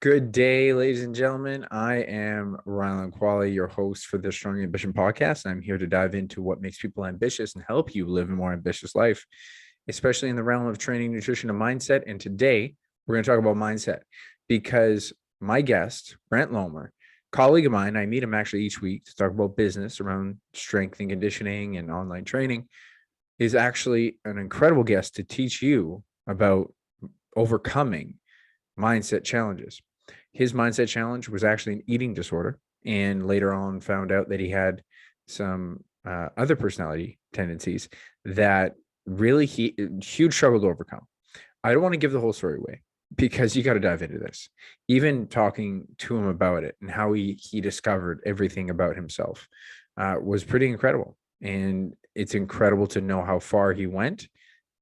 Good day, ladies and gentlemen. I am Rylan Qualley, your host for the Strong Ambition podcast. I'm here to dive into what makes people ambitious and help you live a more ambitious life, especially in the realm of training, nutrition, and mindset. And today we're going to talk about mindset because my guest, Brent Lohmer, colleague of mine, I meet him actually each week to talk about business around strength and conditioning and online training, is actually an incredible guest to teach you about overcoming mindset challenges. His mindset challenge was actually an eating disorder, and later on found out that he had some other personality tendencies that really huge struggle to overcome. I don't want to give the whole story away because you got to dive into this. Even talking to him about it and how he discovered everything about himself was pretty incredible. And it's incredible to know how far he went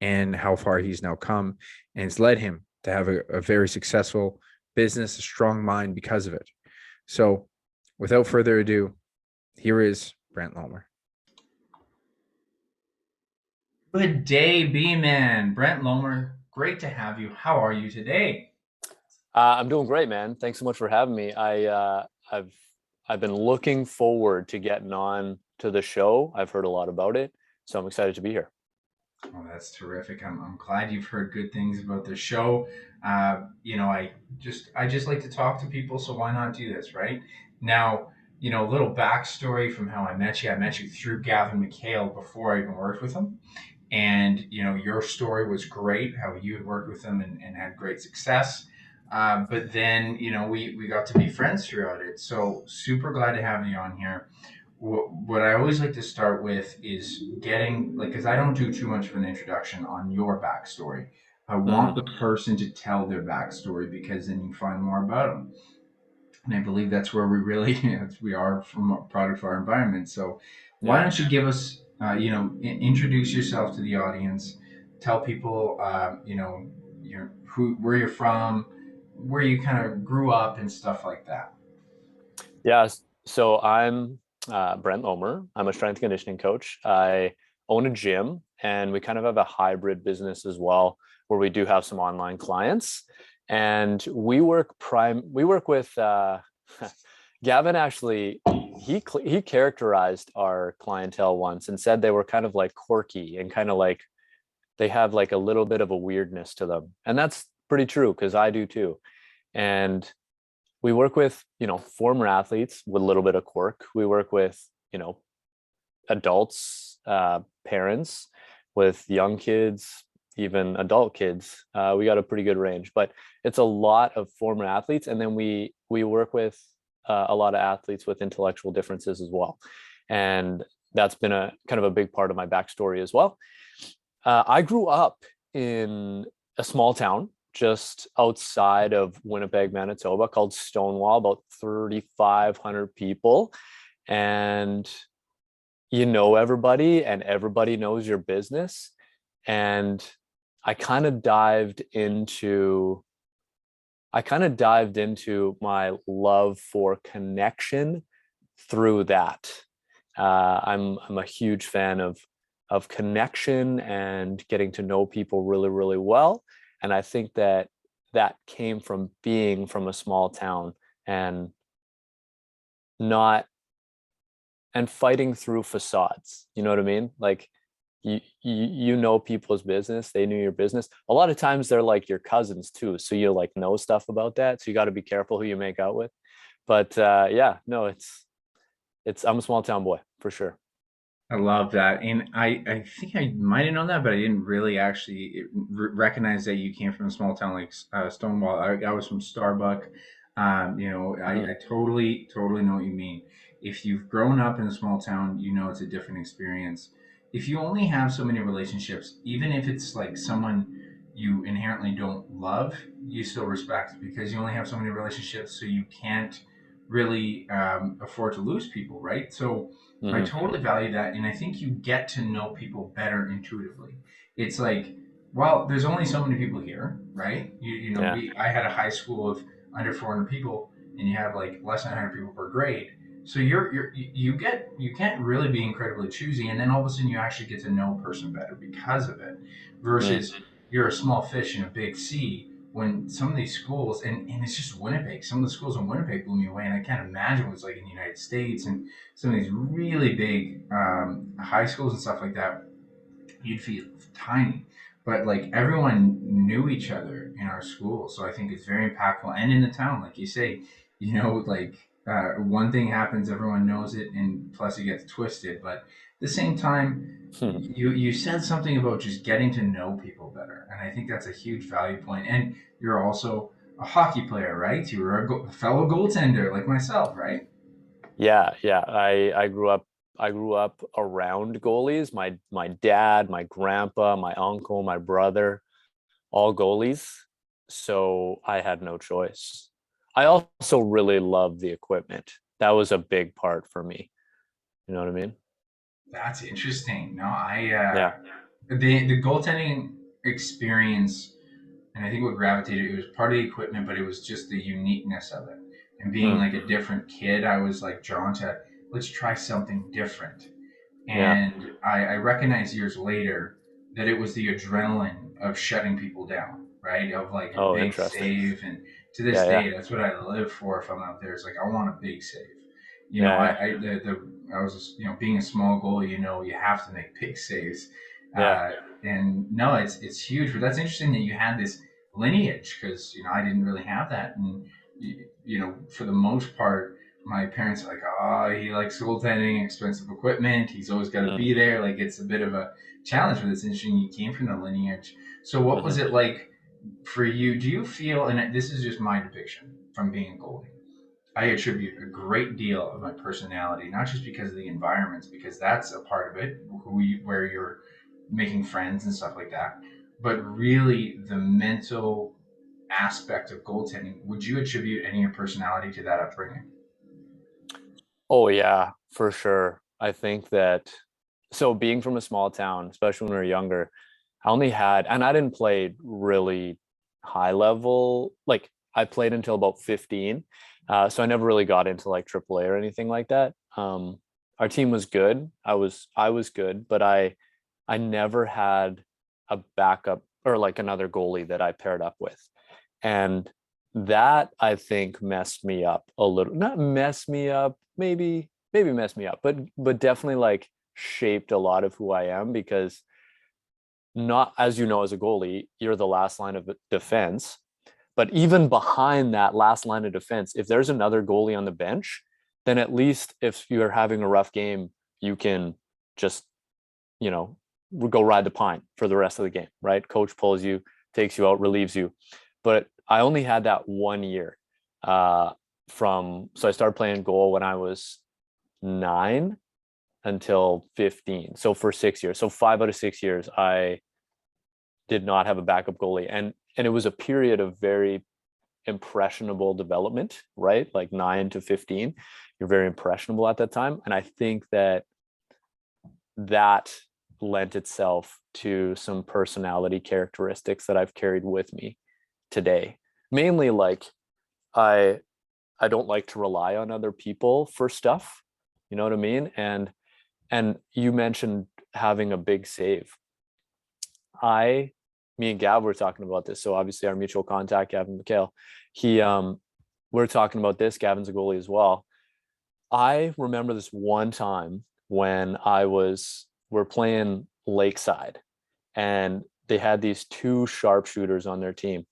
and how far he's now come, and it's led him to have a very successful business, a strong mind because of it. So without further ado, here is Brent Lohmer. Good day, B-Man. Brent Lohmer, great to have you. How are you today? I'm doing great, man. Thanks so much for having me. I've been looking forward to getting on to the show. I've heard a lot about it, so I'm excited to be here. Oh, that's terrific. I'm glad you've heard good things about the show. I just like to talk to people, so why not do this, right? Now, a little backstory from how I met you. I met you through Gavin McHale before I even worked with him. And, your story was great, how you had worked with him and had great success. But then, we got to be friends throughout it. So super glad to have you on here. What I always like to start with is getting, like, because I don't do too much of an introduction on your backstory. I want Mm, the person to tell their backstory because then you find more about them. And I believe that's where we really, we are from a product of our environment. So why yeah. don't you give us, introduce yourself to the audience, tell people, where you're from, where you kind of grew up and stuff like that. Yeah. So I'm Brent Lohmer. I'm a strength conditioning coach. I own a gym, and we kind of have a hybrid business as well, where we do have some online clients. And we work with Gavin. Actually, he characterized our clientele once and said they were kind of like quirky and kind of like they have like a little bit of a weirdness to them. And that's pretty true because I do too. And we work with, former athletes with a little bit of quirk. We work with, adults, parents, with young kids, even adult kids. We got a pretty good range, but it's a lot of former athletes. And then we work with a lot of athletes with intellectual differences as well. And that's been a kind of a big part of my backstory as well. I grew up in a small town just outside of Winnipeg, Manitoba, called Stonewall, about 3,500 people. And you know everybody, and everybody knows your business. And I kind of dived into my love for connection through that. I'm a huge fan of connection and getting to know people really, really well. And I think that came from being from a small town and not and fighting through facades. You know what I mean? Like you know people's business, they knew your business. A lot of times they're like your cousins too, so you like know stuff about that. So you got to be careful who you make out with. But yeah, no, it's I'm a small town boy for sure. I love that. And I think I might have known that, but I didn't really actually recognize that you came from a small town like Stonewall. I was from Starbuck. I Mm, totally know what you mean. If you've grown up in a small town, it's a different experience. If you only have so many relationships, even if it's like someone you inherently don't love, you still respect because you only have so many relationships, so you can't really afford to lose people, right? So I mhm. totally value that, and I think you get to know people better intuitively. It's like, well, there's only so many people here, right? Yeah. I had a high school of under 400 people, and you have like less than 100 people per grade. So you can't really be incredibly choosy, and then all of a sudden you actually get to know a person better because of it, Mm, versus you're a small fish in a big sea. when some of these schools, and it's just Winnipeg, some of the schools in Winnipeg blew me away, and I can't imagine what it's like in the United States and some of these really big high schools and stuff like that. You'd feel tiny, but like everyone knew each other in our school. So I think it's very impactful. And in the town, like you say, like one thing happens, everyone knows it, and plus it gets twisted. But at the same time, you said something about just getting to know people better, and I think that's a huge value point. And you're also a hockey player, right? You were a fellow goaltender like myself, right? Yeah, yeah. I grew up around goalies. My dad, my grandpa, my uncle, my brother, all goalies. So I had no choice. I also really love the equipment. That was a big part for me. You know what I mean? That's interesting. No, Yeah. the goaltending experience, and I think what gravitated, it was part of the equipment, but it was just the uniqueness of it. And being Mm, like a different kid, I was like drawn to, let's try something different. yeah. And I recognized years later that it was the adrenaline of shutting people down, right? Of like a Oh, big interesting. save. And to this Yeah, yeah, day, that's what I live for if I'm out there. It's like, I want a big save. yeah, yeah, I was just, being a small goalie, you have to make big saves. yeah. And no, it's huge. But that's interesting that you had this lineage because, I didn't really have that. And, for the most part, my parents are like, oh, he likes goaltending, expensive equipment. He's always got to Mm, be there. Like it's a bit of a challenge, but it's interesting. You came from the lineage. So what was mhm. it like for you? Do you feel, and this is just my depiction from being a goalie, I attribute a great deal of my personality, not just because of the environments, because that's a part of it, where you're making friends and stuff like that, but really the mental aspect of goaltending. Would you attribute any of your personality to that upbringing? Oh yeah, for sure. I think that so being from a small town, especially when we were younger, I only had, and I didn't play really high level. Like I played until about 15. So I never really got into like AAA or anything like that. Our team was good. I was good, but I never had a backup or like another goalie that I paired up with. And that I think messed me up a little. Not mess me up, maybe mess me up, but definitely like shaped a lot of who I am because not as you know as a goalie, you're the last line of defense. But even behind that last line of defense, if there's another goalie on the bench, then at least if you're having a rough game, you can just, you know, go ride the pine for the rest of the game, right? Coach pulls you, takes you out, relieves you. But I only had that 1 year so I started playing goal when I was 9 until 15. So for 6 years, so 5 out of 6 years, I did not have a backup goalie. And it was a period of very impressionable development, right? Like 9 to 15. You're very impressionable at that time. And I think that lent itself to some personality characteristics that I've carried with me today. Mainly like I I don't like to rely on other people for stuff. You know what I mean? And you mentioned having a big save. I Me and Gav were talking about this. So obviously our mutual contact, Gavin McHale, he we're talking about this. Gavin's a goalie as well. I remember this one time when we're playing Lakeside and they had these two sharpshooters on their team.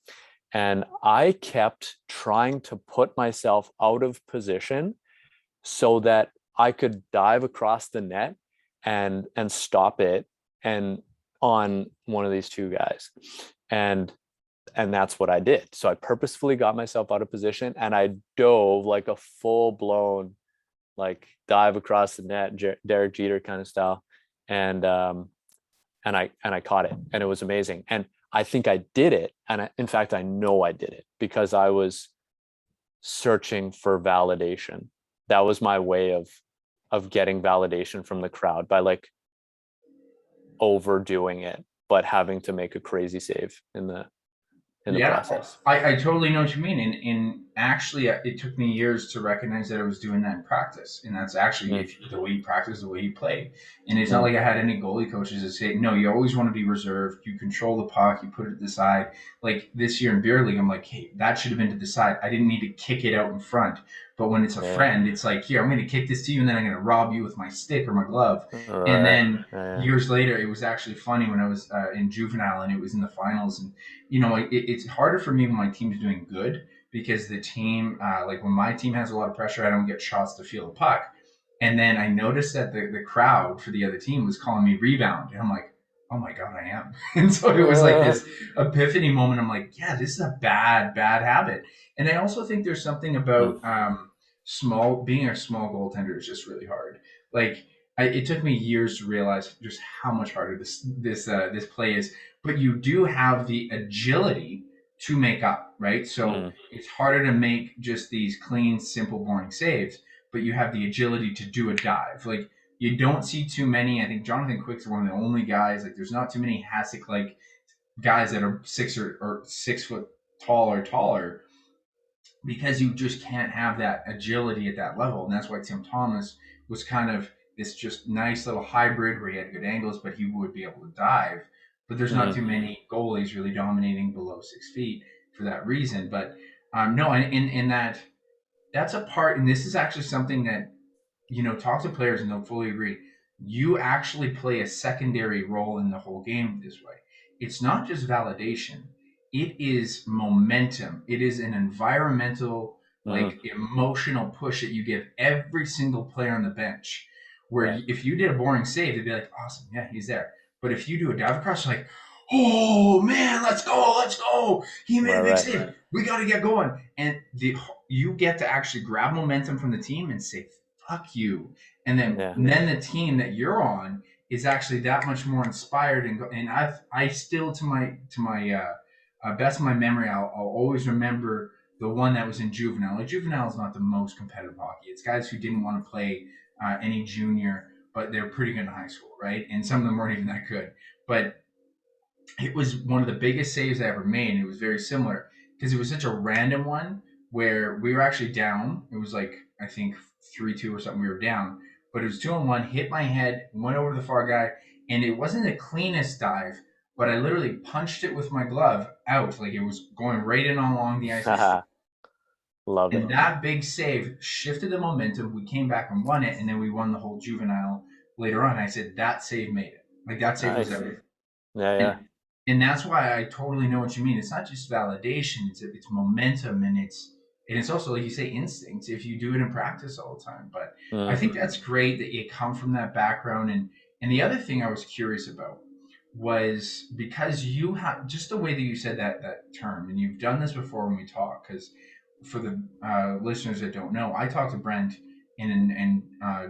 And I kept trying to put myself out of position so that I could dive across the net and stop it and on one of these two guys. And and that's what I did. So I purposefully got myself out of position and I dove like a full blown like dive across the net, Derek Jeter kind of style, and and I caught it, and it was amazing. And I think I did it, and in fact, I know I did it because I was searching for validation. That was my way of getting validation from the crowd by like overdoing it, but having to make a crazy save in the Yeah, process. I totally know what you mean. actually, it took me years to recognize that I was doing that in practice, and that's actually Mm, if the way you practice, the way you play. And it's not mm, like I had any goalie coaches that say, "No, you always want to be reserved. You control the puck. You put it to the side." Like this year in beer league, I'm like, "Hey, that should have been to the side. I didn't need to kick it out in front." But when it's a yeah. friend, it's like, "Here, I'm going to kick this to you, and then I'm going to rob you with my stick or my glove." And Right. then Yeah. years later, it was actually funny when I was in juvenile and it was in the finals, and it's harder for me when my team's doing good because the team, like when my team has a lot of pressure, I don't get shots to feel the puck. And then I noticed that the crowd for the other team was calling me rebound. And I'm like, oh my God, I am. And so it was like Yeah. this epiphany moment. I'm like, yeah, this is a bad, bad habit. And I also think there's something Mm, about being a small goaltender is just really hard. Like, it took me years to realize just how much harder this play is. But you do have the agility to make up, right? So mm, it's harder to make just these clean, simple, boring saves, but you have the agility to do a dive. Like you don't see too many. I think Jonathan Quick's one of the only guys. Like there's not too many Hasek like guys that are 6 foot tall or taller because you just can't have that agility at that level. And that's why Tim Thomas was kind of this just nice little hybrid where he had good angles, but he would be able to dive. But there's not mm, too many goalies really dominating below 6 feet for that reason. But no, and in that's a part, and this is actually something that talk to players and they'll fully agree. You actually play a secondary role in the whole game this way. It's not just validation, it is momentum. It is an environmental, mm, like emotional push that you give every single player on the bench. Where right. if you did a boring save, they'd be like, awesome, yeah, he's there. But if you do a dive across, you're like, oh man, let's go, let's go. He made Right. a big Right. save. We got to get going. And you get to actually grab momentum from the team and say, fuck you. And then Yeah. and then the team that you're on is actually that much more inspired and I still to my best of my memory I'll always remember the one that was in juvenile. Like juvenile is not the most competitive hockey. It's guys who didn't want to play any junior, but they're pretty good in high school, right? And some of them weren't even that good. But it was one of the biggest saves I ever made. And it was very similar because it was such a random one where we were actually down. It was like, I think 3-2 or something. We were down, but it was 2-on-1, hit my head, went over to the far guy. And it wasn't the cleanest dive, but I literally punched it with my glove out. Like it was going right in along the ice. Love it. And that big save shifted the momentum. We came back and won it. And then we won the whole juvenile later on. I said, that save made it. Like that save was Nice. everything. Yeah. And Yeah. and that's why I totally know what you mean. It's not just validation; it's momentum, and it's also like you say, instincts. If you do it in practice all the time, but I Mm, think that's great that you come from that background. And the other thing I was curious about was because you have just the way that you said that term, and you've done this before when we talk. Because for the listeners that don't know, I talk to Brent and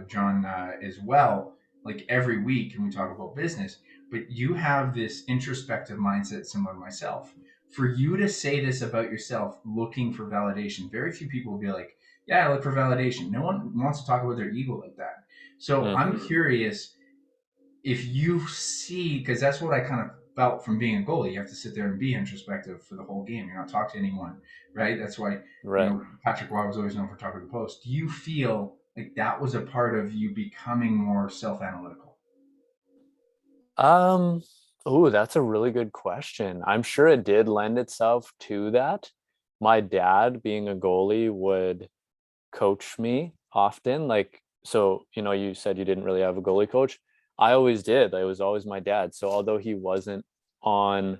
John as well, like every week, and we talk about business. But you have this introspective mindset similar to myself. For you to say this about yourself, looking for validation, very few people will be like, "Yeah, I look for validation." No one wants to talk about their ego like that. So mm, I'm curious if you see, because that's what I kind of felt from being a goalie. You have to sit there and be introspective for the whole game. You're not talking to anyone, right? That's why right. Patrick Waugh was always known for talking to the post. Do you feel like that was a part of you becoming more self-analytical? Um, oh, that's a really good question. I'm sure it did lend itself to that. My dad, being a goalie, would coach me often. Like, so, you said you didn't really have a goalie coach. I always did. It was always my dad. So although he wasn't on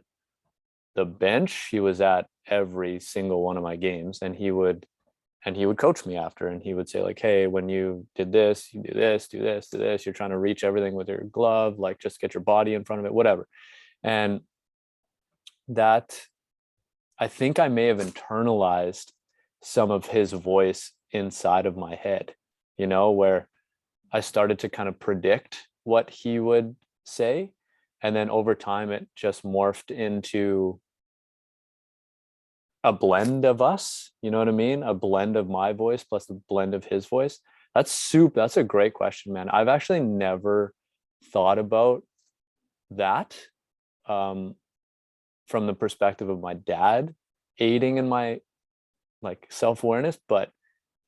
the bench, he was at every single one of my games, and he would coach me after, and he would say like, hey, when you did this, you do this, do this, do this, you're trying to reach everything with your glove, like just get your body in front of it, whatever. And that, I think I may have internalized some of his voice inside of my head, where I started to kind of predict what he would say. And then over time, it just morphed into a blend of us, you know what I mean? A blend of my voice plus the blend of his voice. That's a great question, man. I've actually never thought about that um, from the perspective of my dad aiding in my like self-awareness, but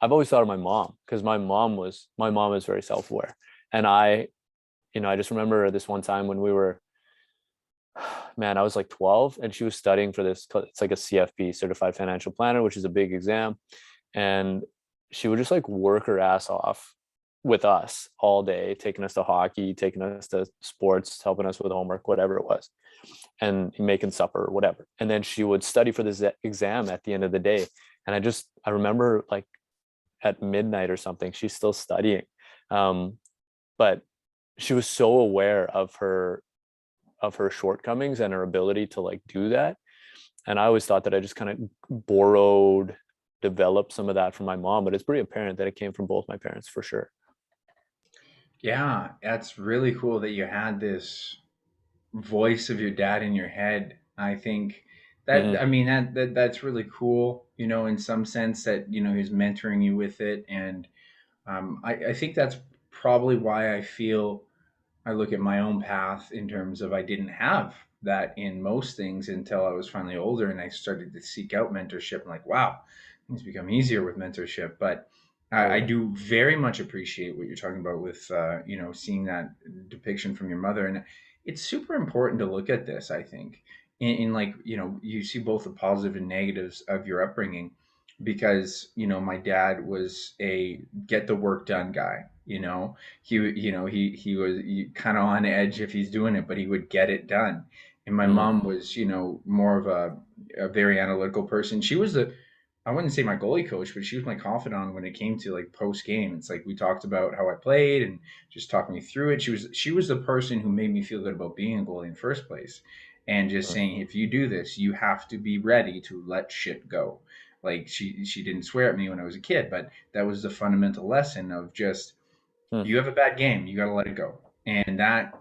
I've always thought of my mom, because my mom is very self-aware. And I just remember this one time when we were, man, I was like 12, and she was studying for this. It's like a CFP, Certified Financial Planner, which is a big exam. And she would just like work her ass off with us all day, taking us to hockey, taking us to sports, helping us with homework, whatever it was, and making supper or whatever. And then she would study for this exam at the end of the day. And I remember like at midnight or something, she's still studying. Um, but she was so aware of her shortcomings and her ability to like do that. And I always thought that I just kind of developed some of that from my mom, but it's pretty apparent that it came from both my parents for sure. Yeah, that's really cool that you had this voice of your dad in your head. I think that Mm-hmm. I mean that's really cool, in some sense that, he's mentoring you with it. And I think that's probably why I feel I look at my own path in terms of I didn't have that in most things until I was finally older and I started to seek out mentorship. I'm like, wow, things become easier with mentorship. But I Totally. do very much appreciate what you're talking about with, seeing that depiction from your mother. And it's super important to look at this, I think, in like, you see both the positive and negatives of your upbringing because, my dad was a get the work done guy. He was kind of on edge if he's doing it, but he would get it done. And my Mm-hmm. mom was, more of a very analytical person. She was I wouldn't say my goalie coach, but she was my confidant when it came to like post game. It's like we talked about how I played and just talking me through it. She was the person who made me feel good about being a goalie in the first place, and just saying if you do this, you have to be ready to let shit go. Like she didn't swear at me when I was a kid, but that was the fundamental lesson of just Mm. you have a bad game, you got to let it go. And that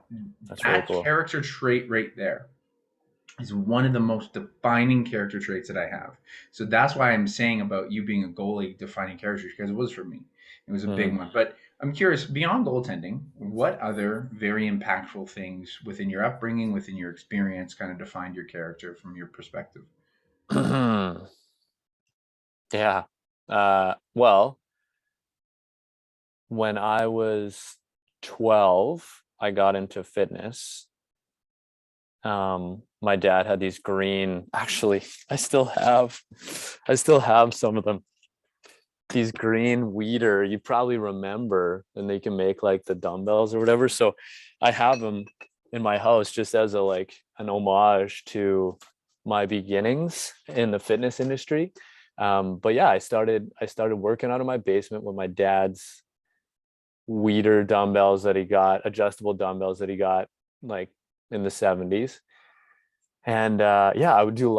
That's really that cool. character trait right there is one of the most defining character traits that I have. So that's why I'm saying about you being a goalie defining character because it was for me. It was a big Mm-hmm. one. But I'm curious, beyond goaltending, what other very impactful things within your upbringing, within your experience, kind of defined your character from your perspective? Yeah. Well, when I was 12, I got into fitness. My dad had these green, actually, I still have some of them. These green weeder, you probably remember, and they can make like the dumbbells or whatever. So I have them in my house just as a like an homage to my beginnings in the fitness industry. But yeah, I started working out of my basement with my dad's weeder dumbbells that he got, adjustable dumbbells that he got like in the 70s. And yeah, I would do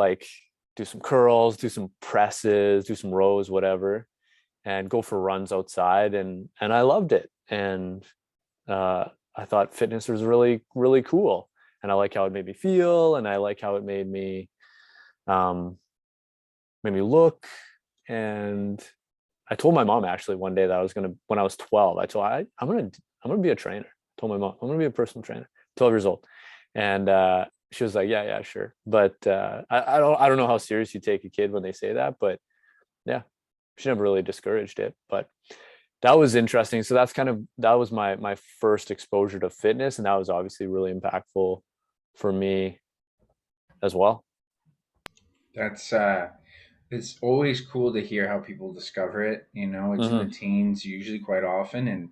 some curls, do some presses, do some rows, whatever, and go for runs outside. And I loved it. And I thought fitness was really, really cool. And I like how it made me feel, and I like how it um, made me look. And I told my mom actually one day that I was gonna, when I was 12, I'm gonna be a trainer. I told my mom I'm gonna be a personal trainer. 12 years old, and she was like, yeah, yeah, sure. But I don't know how serious you take a kid when they say that, but yeah, she never really discouraged it. But that was interesting. So that was my first exposure to fitness, and that was obviously really impactful for me as well. That's it's always cool to hear how people discover it. It's in the Mm-hmm. teens usually quite often, and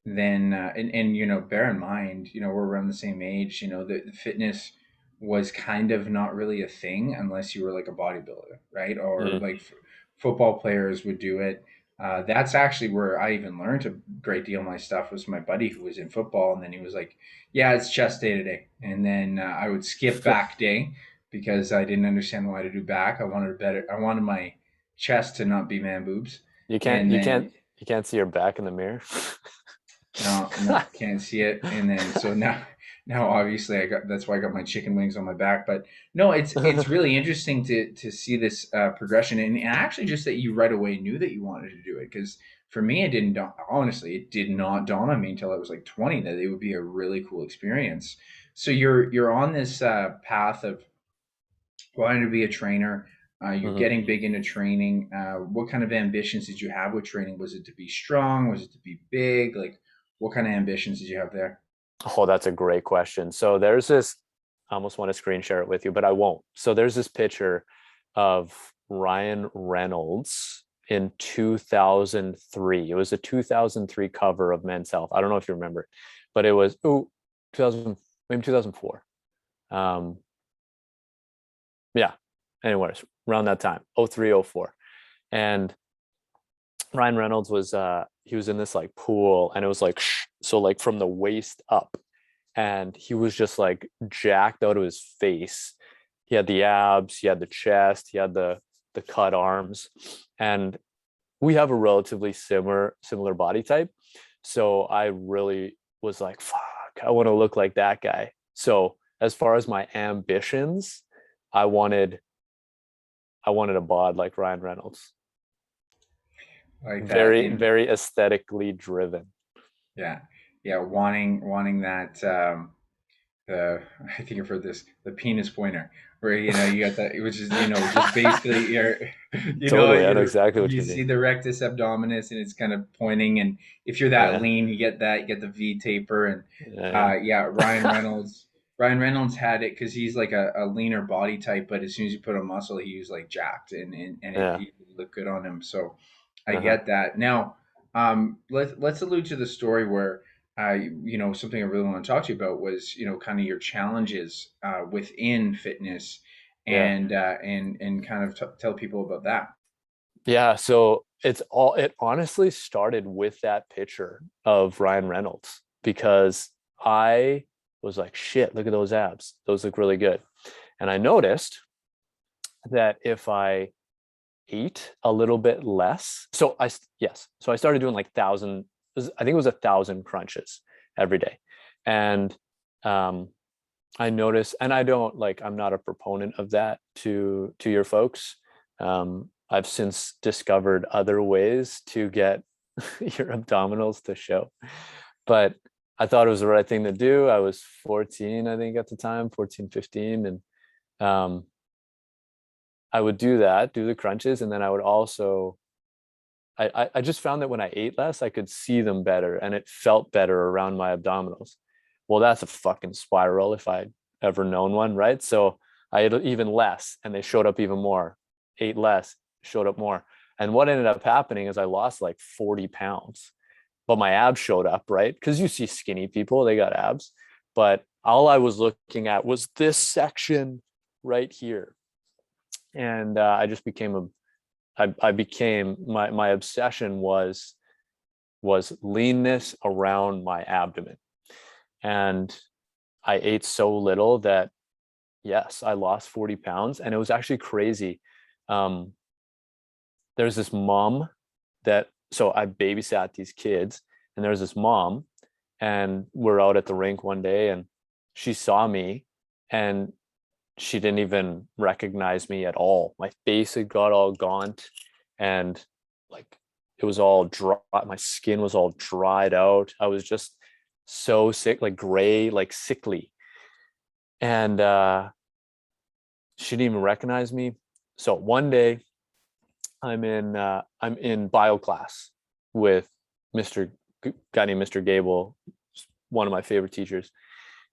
then and bear in mind, we're around the same age. The fitness was kind of not really a thing unless you were like a bodybuilder, right? Or Mm-hmm. like football players would do it. That's actually where I even learned a great deal of my stuff was my buddy who was in football, and then he was like, "Yeah, it's chest day today," and then I would skip back day because I didn't understand why to do back. I wanted a better. I wanted my chest to not be man boobs, You can't and you then can't you can't see your back in the mirror. no, no, can't see it. And then so now obviously that's why I got my chicken wings on my back. But no, it's really interesting to see this progression, and actually just that you right away knew that you wanted to do it. Because for me, it didn't dawn, honestly, it did not dawn on me until I was like 20 that it would be a really cool experience. So you're on this path of wanting to be a trainer. You're Mhm. getting big into training. What kind of ambitions did you have with training? Was it to be strong? Was it to be big? Like, what kind of ambitions did you have there? Oh, that's a great question. So there's this, I almost want to screen share it with you, but I won't. So there's this picture of Ryan Reynolds in 2003. It was a 2003 cover of Men's Health. I don't know if you remember, but it was 2000, maybe 2004. Um, yeah. Anyways, around that time, 03, 04. And Ryan Reynolds was he was in this like pool, and it was like so like from the waist up, and he was just like jacked out of his face. He had the abs, he had the chest, he had the cut arms, and we have a relatively similar body type. So I really was like, fuck, I want to look like that guy. So as far as my ambitions, I wanted I wanted a bod like Ryan Reynolds. Like that, Very, and very aesthetically driven. yeah, yeah, wanting that. The I think I've heard this, the penis pointer, where you got that, which is just basically you're Totally. I know exactly what you you see mean. the rectus abdominis and it's kind of pointing, and if you're that Yeah. lean, you get the V taper, and Yeah. yeah, Ryan Reynolds had it because he's like a leaner body type, but as soon as you put on muscle, he was like jacked, and Yeah. it looked good on him. So I Uh-huh. get that. Now, let's allude to the story where something I really want to talk to you about was, kind of your challenges within fitness, Yeah. and kind of tell people about that. Yeah. So it honestly started with that picture of Ryan Reynolds because I was like, shit, look at those abs. Those look really good. And I noticed that if I ate a little bit less, so I started doing like I think it was 1,000 crunches every day. And um, I notice, and I don't like, I'm not a proponent of that to your folks. I've since discovered other ways to get your abdominals to show, but I thought it was the right thing to do. I was 14, I think at the time, 14, 15. And um, I would do that, do the crunches. And then I would also, I just found that when I ate less, I could see them better and it felt better around my abdominals. Well, that's a fucking spiral if I'd ever known one, right? So I ate even less and they showed up even more. Ate less, showed up more. And what ended up happening is I lost like 40 pounds, but my abs showed up, right? Because you see skinny people, they got abs. But all I was looking at was this section right here. And I just became I became my obsession was leanness around my abdomen. And I ate so little that yes, I lost 40 pounds. And it was actually crazy. Um, there's this mom so I babysat these kids, and there's this mom, and we're out at the rink one day, and she saw me, and she didn't even recognize me at all. My face had got all gaunt, and like it was all dry. My skin was all dried out. I was just so sick, like gray, like sickly. And she didn't even recognize me. So one day I'm in bio class with Mr. Guy named Mr. Gable, one of my favorite teachers,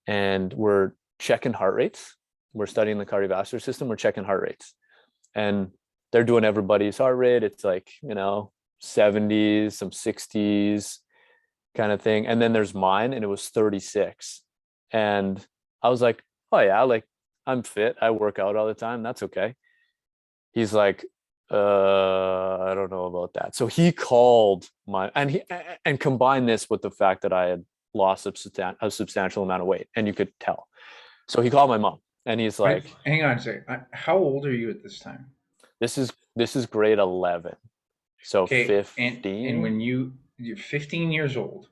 and we're checking heart rates. We're studying the cardiovascular system. We're checking heart rates, and they're doing everybody's heart rate. It's like 70s, some 60s kind of thing, and then there's mine, and it was 36, and I was like, oh yeah, like I'm fit. I work out all the time. That's okay. He's like, I don't know about that. So he called and combined this with the fact that I had lost a substantial amount of weight, and you could tell. So he called my mom, and he's like, Hang on a second. How old are you at this time? this is grade 11, so Okay, and 15. when you're 15 years old,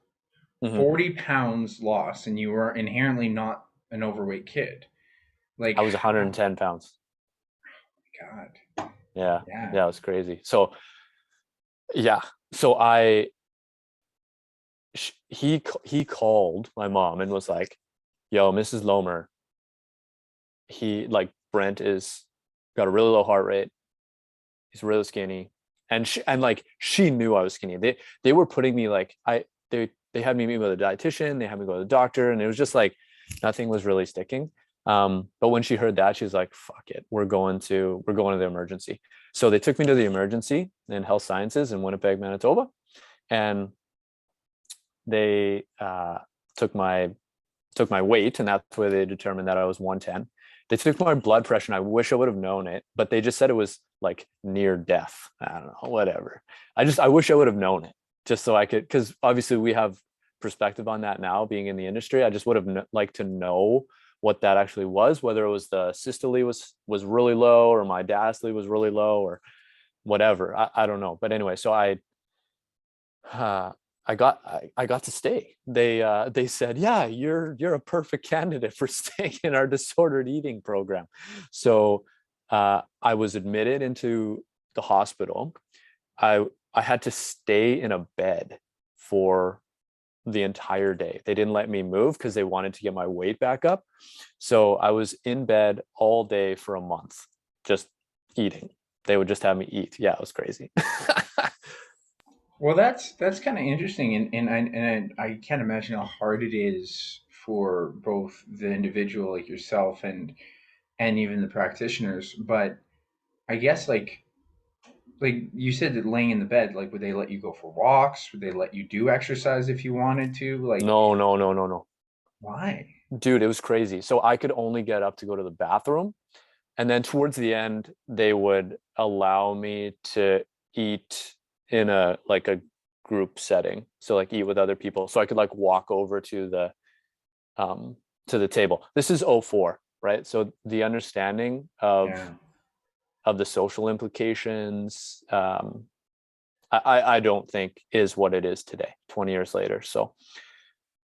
Mhm. 40 pounds lost, and you were inherently not an overweight kid. Like, I was how? 110 pounds. God, Yeah, yeah. yeah, it was crazy. So yeah, so he called my mom and was like, "Yo, Mrs. Lohmer, he like Brent is got a really low heart rate. He's really skinny. And she knew I was skinny. They were putting me like they had me meet with a dietitian, they had me go to the doctor, and it was just like nothing was really sticking. But when she heard that, she's like, fuck it, we're going to the emergency. So they took me to the emergency in health sciences in Winnipeg, Manitoba, and they took my weight, and that's where they determined that I was 110. They took my blood pressure, and I wish I would have known it, but they just said it was like near death. I don't know, whatever. I wish I would have known it, just so I could, because obviously we have perspective on that now, being in the industry. I just would have liked to know what that actually was, whether it was the systole was really low, or my diastole was really low, or whatever. I don't know. But anyway, so uh, I got to stay. They said, yeah, you're a perfect candidate for staying in our disordered eating program. So I was admitted into the hospital. I had to stay in a bed for the entire day. They didn't let me move because they wanted to get my weight back up. So I was in bed all day for a month, just eating. They would just have me eat. Yeah, it was crazy. Well, that's kind of interesting, and I can't imagine how hard it is for both the individual like yourself and even the practitioners. But I guess like you said that laying in the bed, like would they let you go for walks? Would they let you do exercise if you wanted to? Like No, no, no, no, no. why? Dude, it was crazy. So I could only get up to go to the bathroom. And then towards the end, they would allow me to eat in a group setting. So like eat with other people. So I could like walk over um to the table. This is '04, right? So the understanding Yeah. of the social implications, I don't think is what it is today, 20 years later. So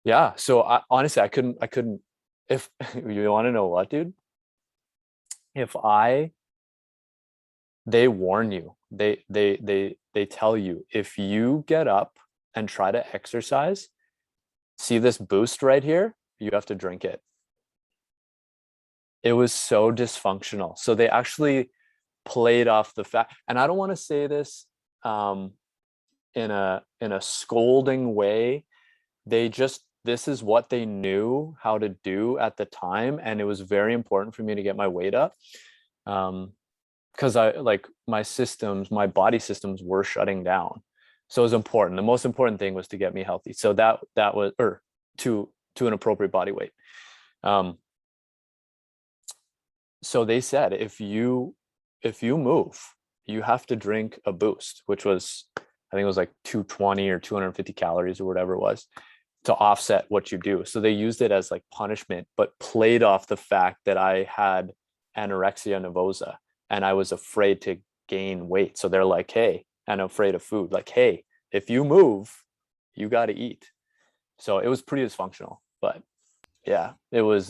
yeah. So honestly, I couldn't if you want to know what, dude, if I they warn you, they tell you, if you get up and try to exercise, see this boost right here, you have to drink it. It was so dysfunctional. So they actually played off the fact, and I don't want to say this um in a scolding way. They just, this is what they knew how to do at the time, and it was very important for me to get my weight up. Because I like my body systems were shutting down. So it was important. The most important thing was to get me healthy. So that was, or to an appropriate body weight. Um, so they said, if you move, you have to drink a boost, which was, I think it was like 220 or 250 calories or whatever it was, to offset what you do. So they used it as like punishment, but played off the fact that I had anorexia nervosa and I was afraid to gain weight. So they're like, hey, and I'm afraid of food. Like, hey, if you move, you got to eat. So it was pretty dysfunctional, but yeah, it was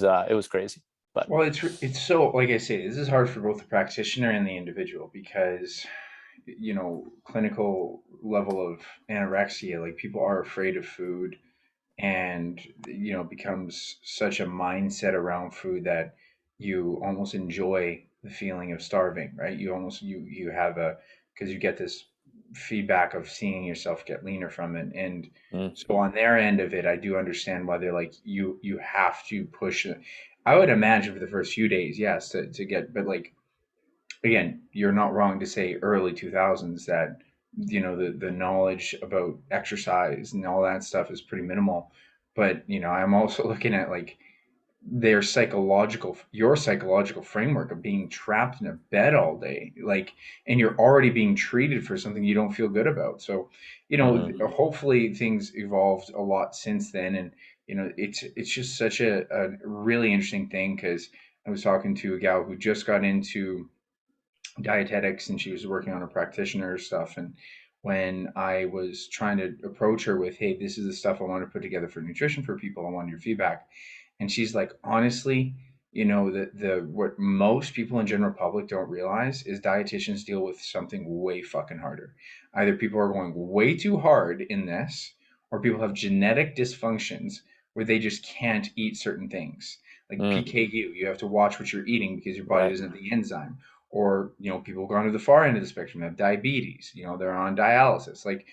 crazy. But Well, it's so like I say, this is hard for both the practitioner and the individual because clinical level of anorexia, like people are afraid of food and becomes such a mindset around food that you almost enjoy the feeling of starving, right? You have a because you get this feedback of seeing yourself get leaner from it. And mm, so on their end of it, I do understand why they're like you have to push it. I would imagine for the first few days, yes, to get, but like again, you're not wrong to say early 2000s that the knowledge about exercise and all that stuff is pretty minimal. But I'm also looking at like your psychological framework of being trapped in a bed all day, like, and you're already being treated for something you don't feel good about. So mm-hmm, hopefully things evolved a lot since then. And it's just such a really interesting thing because I was talking to a gal who just got into dietetics and she was working on a practitioner stuff. And when I was trying to approach her with, hey, this is the stuff I want to put together for nutrition for people, I want your feedback. And she's like, honestly, the what most people in general public don't realize is dietitians deal with something way fucking harder. Either people are going way too hard in this, or people have genetic dysfunctions where they just can't eat certain things. Like mm, PKU, you have to watch what you're eating because your body right. doesn't have the enzyme, Or, people gone to the far end of the spectrum have diabetes, they're on dialysis. Like,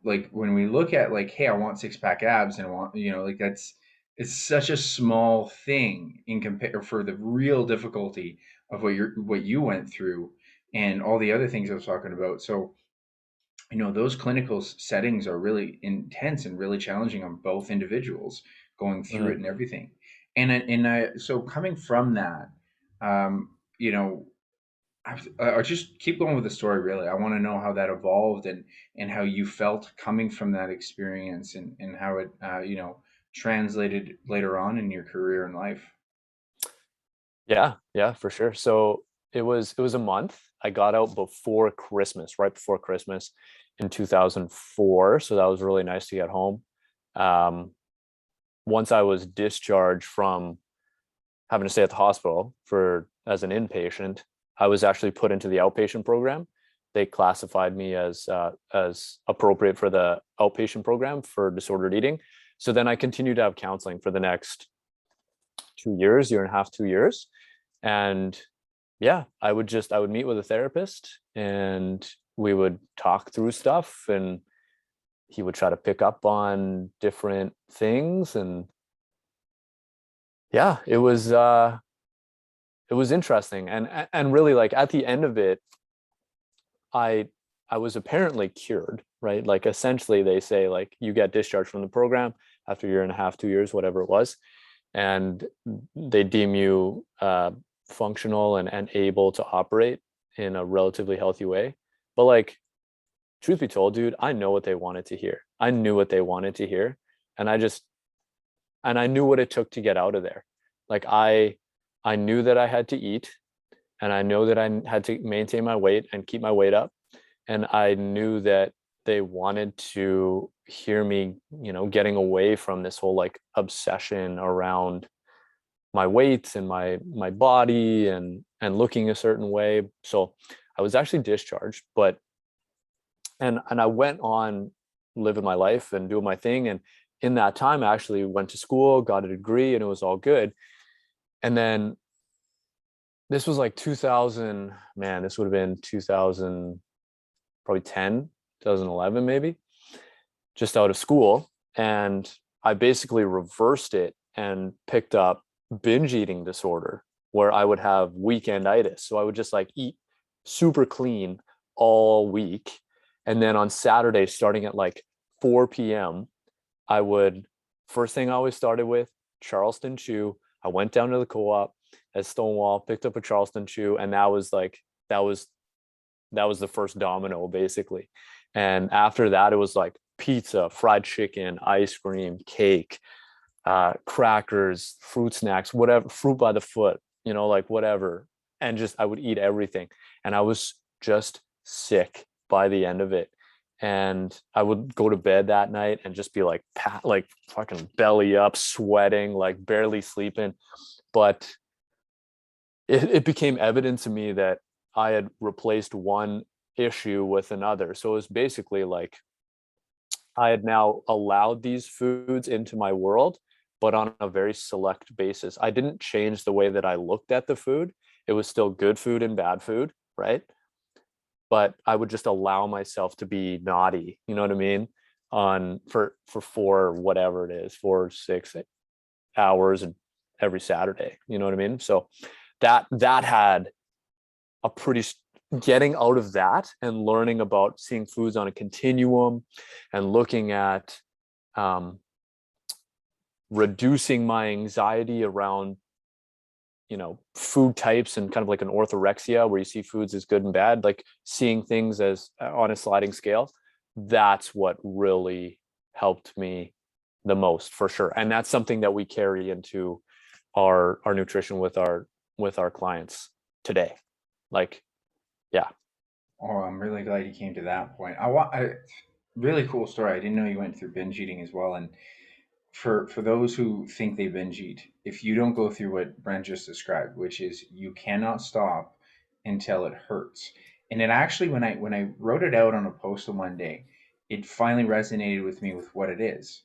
like when we look at like, hey, I want six pack abs and I want, like it's such a small thing in compare for the real difficulty of what you went through and all the other things I was talking about. So, those clinical settings are really intense and really challenging on both individuals going through it Mhm. and everything. So coming from that, um, you know, I'll just keep going with the story. Really, I want to know how that evolved and how you felt coming from that experience and how it translated later on in your career and life. Yeah, yeah, for sure. So it was a month. I got out before Christmas, right before Christmas in 2004. So that was really nice to get home. Um, Once I was discharged from having to stay at the hospital for as an inpatient, I was actually put into the outpatient program. They classified me as appropriate for the outpatient program for disordered eating. So then I continued to have counseling for the next 2 years, year and a half, 2 years. And yeah, I would meet with a therapist and we would talk through stuff and he would try to pick up on different things. And yeah, it was interesting. And really, like, at the end of it, I I was apparently cured, right? Like, essentially they say, like, you get discharged from the program after a year and a half, 2 years, whatever it was, and they deem you functional and able to operate in a relatively healthy way. But, like, truth be told, dude, I know what they wanted to hear. I knew what they wanted to hear, and I knew what it took to get out of there. Like, I knew that I had to eat, and I know that I had to maintain my weight and keep my weight up, and I knew that they wanted to hear me, getting away from this whole, like, obsession around my weight and my body and looking a certain way. So I was actually discharged, but and I went on living my life and doing my thing. And in that time, I actually went to school, got a degree, and it was all good. And then this was like 2000, man, this would have been 2000, probably 10, 2011, maybe, just out of school. And I basically reversed it and picked up binge eating disorder where I would have weekenditis. So I would just, like, eat super clean all week. And then on Saturday, starting at like 4 p.m., I would, first thing I always started with Charleston Chew. I went down to the co-op at Stonewall, picked up a Charleston Chew, and that was that was the first domino, basically. And after that, it was like pizza, fried chicken, ice cream, cake, crackers, fruit snacks, whatever, fruit by the foot, like, whatever. And just, I would eat everything. And I was just sick by the end of it. And I would go to bed that night and just be like, like, fucking belly up, sweating, like, barely sleeping. But it became evident to me that I had replaced one issue with another. So it was basically like I had now allowed these foods into my world, but on a very select basis. I didn't change the way that I looked at the food. It was still good food and bad food, right? But I would just allow myself to be naughty, you know what I mean? On for four, whatever it is, 4 6 hours every Saturday. You know what I mean? So that had a pretty getting out of that and learning about seeing foods on a continuum and looking at um, reducing my anxiety around food types and kind of like an orthorexia where you see foods as good and bad, like seeing things as on a sliding scale. That's what really helped me the most, for sure. And that's something that we carry into our nutrition with our clients today. Like, yeah. Oh, I'm really glad you came to that point. Really cool story. I didn't know you went through binge eating as well. And for those who think they binge eat, if you don't go through what Brent just described, which is you cannot stop until it hurts. And it actually, when I wrote it out on a post on one day, it finally resonated with me with what it is.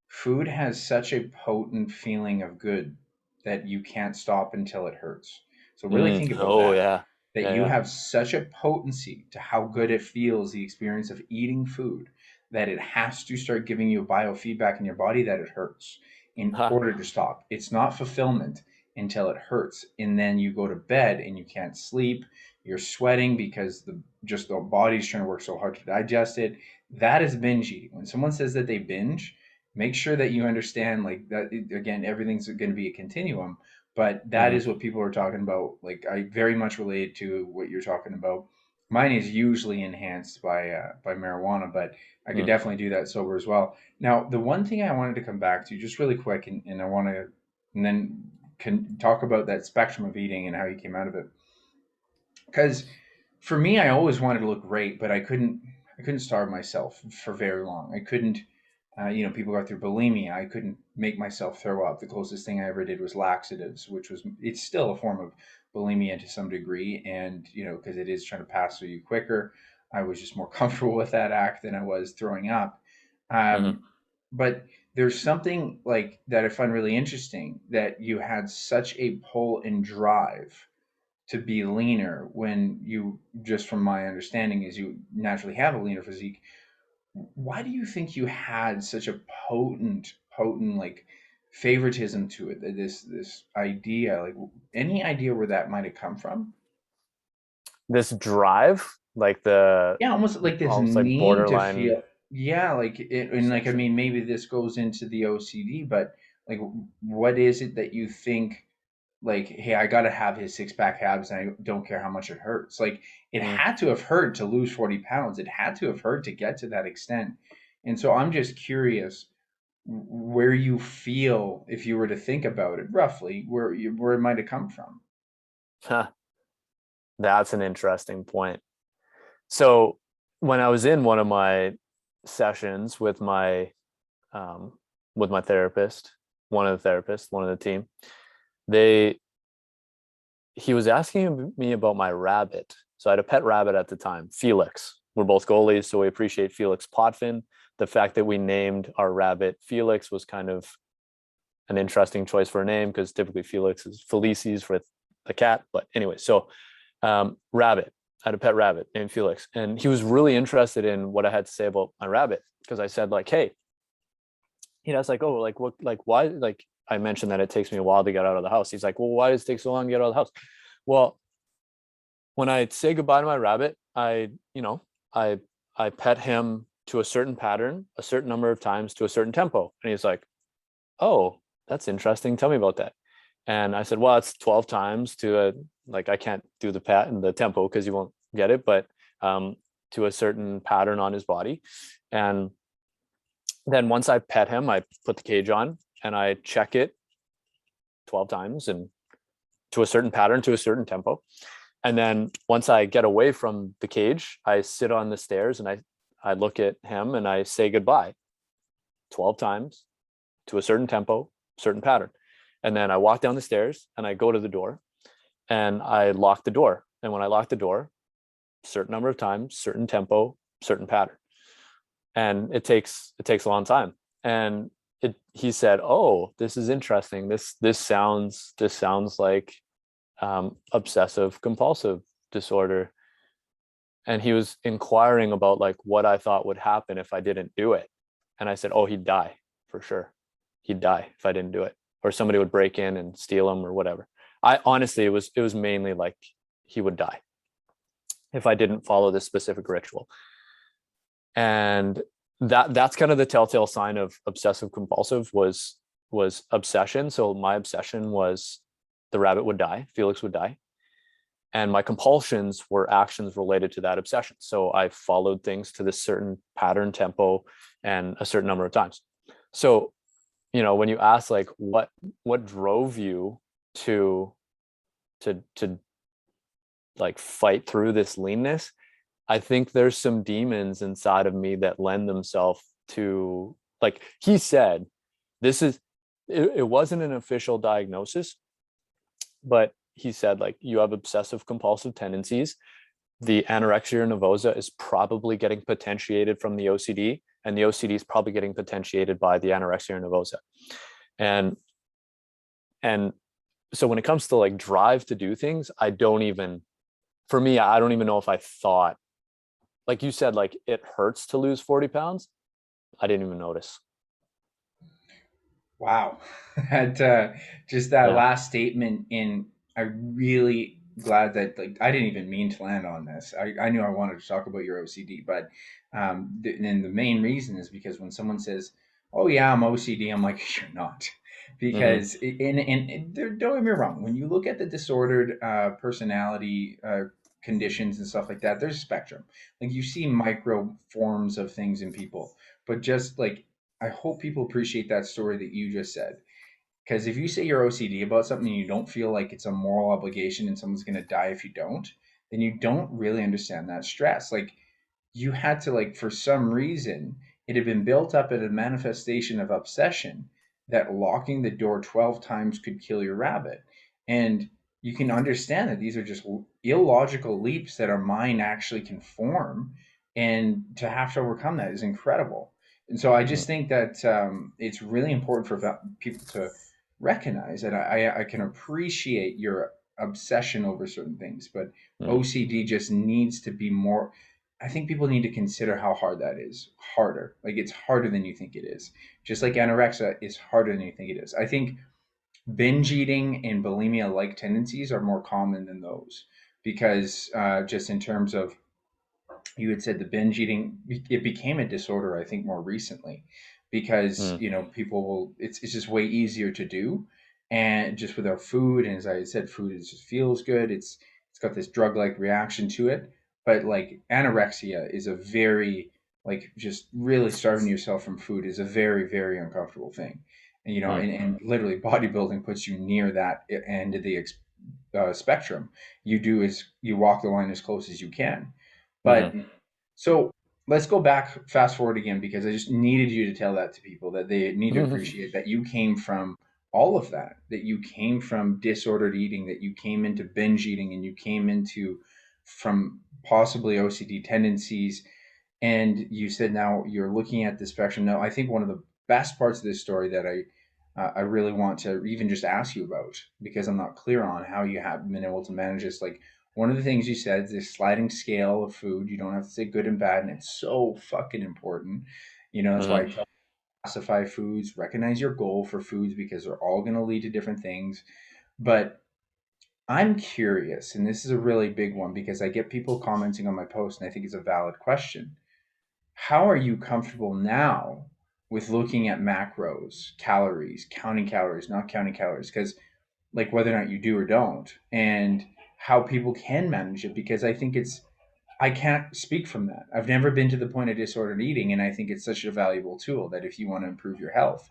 Food has such a potent feeling of good that you can't stop until it hurts. So really think about Oh that, yeah. that Yeah, you yeah. have such a potency to how good it feels, the experience of eating food, that it has to start giving you biofeedback in your body that it hurts in Huh. order to stop. It's not fulfillment until it hurts. And then you go to bed and you can't sleep. You're sweating because the body's trying to work so hard to digest it. That is binge eating. When someone says that they binge, make sure that you understand like that again, everything's going to be a continuum, but that Hmm. is what people are talking about. Like I very much relate to what you're talking about. Mine is usually enhanced by marijuana, but I could Mm. definitely do that sober as well. Now, the one thing I wanted to come back to just really quick, and I want to, and then can talk about that spectrum of eating and how you came out of it. Because for me, I always wanted to look great, but I couldn't starve myself for very long. I couldn't, people go through bulimia. I couldn't make myself throw up. The closest thing I ever did was laxatives, which was, it's still a form of bulimia to some degree. And, because it is trying to pass through you quicker, I was just more comfortable with that act than I was throwing up. Hmm. But there's something like that I find really interesting, that you had such a pull and drive to be leaner when you, just from my understanding, is you naturally have a leaner physique. Why do you think you had such a potent like favoritism to it? This idea, like any idea where that might have come from? This drive, like the Yeah, almost like this almost like need to borderline feel. Yeah, like it, and like I obsession. mean, maybe this goes into the OCD, but like, what is it that you think? Like, hey, I got to have his six pack abs, and I don't care how much it hurts. Like, it Mm. had to have hurt to lose 40 pounds. It had to have hurt to get to that extent. And so I'm just curious where you feel, if you were to think about it roughly, where it might have come from. Huh. That's an interesting point. So when I was in one of my sessions um, with my therapist, one of the team, they he was asking me about my rabbit. So I had a pet rabbit at the time, Felix. We're both goalies, so we appreciate Felix Potvin. The fact that we named our rabbit Felix was kind of an interesting choice for a name, because typically Felix is Felices for the cat. But anyway, so rabbit. I had a pet rabbit named Felix, and he was really interested in what I had to say about my rabbit, because I said like, hey, was like, oh, like what, like why, like I mentioned that it takes me a while to get out of the house. He's like, well, why does it take so long to get out of the house? Well, when I say goodbye to my rabbit, I I pet him to a certain pattern, a certain number of times, to a certain tempo, and he's like, oh, that's interesting. Tell me about that. And I said, well, it's 12 times to a, like, I can't do the pat and the tempo because you won't get it, but um, to a certain pattern on his body. And then once I pet him, I put the cage on and I check it 12 times and to a certain pattern, to a certain tempo. And then once I get away from the cage, I sit on the stairs and I look at him and I say goodbye 12 times to a certain tempo, certain pattern. And then I walk down the stairs and I go to the door and I lock the door. And when I lock the door, certain number of times, certain tempo, certain pattern. And it takes a long time. And he said, oh, this is interesting. This sounds like obsessive compulsive disorder. And he was inquiring about like what I thought would happen if I didn't do it. And I said, oh, he'd die for sure. He'd die if I didn't do it, or somebody would break in and steal him or whatever. I honestly, it was mainly like he would die if I didn't follow this specific ritual. And that's kind of the telltale sign of obsessive compulsive was obsession. So my obsession was the rabbit would die, Felix would die. And my compulsions were actions related to that obsession. So I followed things to this certain pattern, tempo, and a certain number of times. So, when you ask like what drove you to to like fight through this leanness, I think there's some demons inside of me that lend themselves to, like he said, this is it wasn't an official diagnosis, but he said like you have obsessive compulsive tendencies. The anorexia nervosa is probably getting potentiated from the OCD, and the OCD is probably getting potentiated by the anorexia nervosa. And so when it comes to like drive to do things, for me, I don't even know if I thought, like you said, like it hurts to lose 40 pounds. I didn't even notice. Wow. That just that Yeah. last statement in I really glad that like I didn't even mean to land on this. I knew I wanted to talk about your OCD, but and the main reason is because when someone says, "Oh yeah, I'm OCD," I'm like, "You're not." Mm-hmm. Because don't get me wrong, when you look at the disordered personality conditions and stuff like that, there's a spectrum. Like you see micro forms of things in people, but just like I hope people appreciate that story that you just said. Because if you say you're OCD about something and you don't feel like it's a moral obligation and someone's going to die if you don't, then you don't really understand that stress. Like you had to, like, for some reason, it had been built up at a manifestation of obsession that locking the door 12 times could kill your rabbit. And you can understand that these are just illogical leaps that our mind actually can form. And to have to overcome that is incredible. And so I Mm-hmm. just think that it's really important for people to recognize that I can appreciate your obsession over certain things, but Mm-hmm. OCD just needs to be more. I think people need to consider how hard that is. Harder. Like it's harder than you think it is. Just like anorexia is harder than you think it is. I think binge eating and bulimia like tendencies are more common than those because just in terms of you had said the binge eating it became a disorder I think more recently because Mm-hmm. people will it's just way easier to do and just with our food and as I said food is just feels good it's got this drug like reaction to it but like anorexia is a very like just really starving yourself from food is a very very uncomfortable thing and and literally bodybuilding puts you near that end of the spectrum you do is you walk the line as close as you can Mm-hmm. but so let's go back, fast forward again, because I just needed you to tell that to people that they need to Mm-hmm. appreciate that you came from all of that, that you came from disordered eating, that you came into binge eating, and you came into from possibly OCD tendencies. And you said now you're looking at the spectrum. Now, I think one of the best parts of this story that I really want to even just ask you about because I'm not clear on how you have been able to manage this. Like one of the things you said is this sliding scale of food. You don't have to say good and bad, and it's so fucking important. That's why I Mm-hmm. tell you to classify foods, recognize your goal for foods because they're all going to lead to different things. But I'm curious, and this is a really big one because I get people commenting on my post, and I think it's a valid question. How are you comfortable now with looking at macros, calories, counting calories, not counting calories? Because like whether or not you do or don't, and how people can manage it. Because I think I can't speak from that. I've never been to the point of disordered eating, and I think it's such a valuable tool that if you want to improve your health,